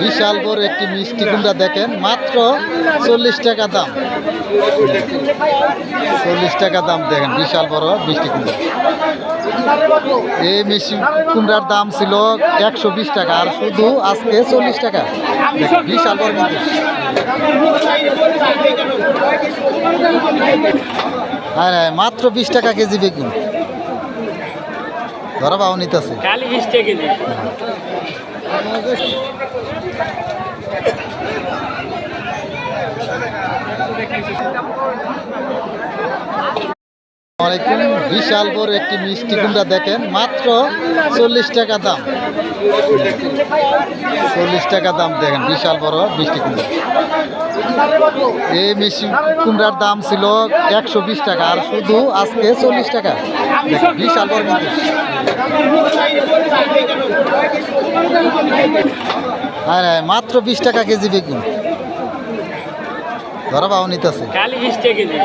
বিশাল বড় একটি মিষ্টি কুমড়া দেখেন, মাত্র 40 টাকা দাম। 40 টাকা দাম দেখেন, বিশাল বড় মিষ্টি কুমড়া। এই মিষ্টি কুমড়ার দাম ছিল 120 টাকা, আর শুধু আজকে 40 টাকা। দেখেন বিশাল বড় কিন্তু। হ্যাঁ, মাত্র 20 টাকা কেজি বেগুন। ধরা পাও নিতেছে খালি 20 টাকা কেজি। বিশাল বড় একটি মিষ্টি কুমড়া দেখেন, মাত্র 40 টাকা দাম। 40 টাকা দাম দেখেন, বিশাল বড় মিষ্টি কুমড়া। এই মিষ্টি কুমড়ার দাম ছিল 120 টাকা, আর শুধু আজকে 40 টাকা। দেখেন বিশাল বড় কিন্তু। হ্যাঁ, মাত্র 20 টাকা কেজি বেগুন। ধরা পাও নিতেছে খালি 20 টাকা কেজি।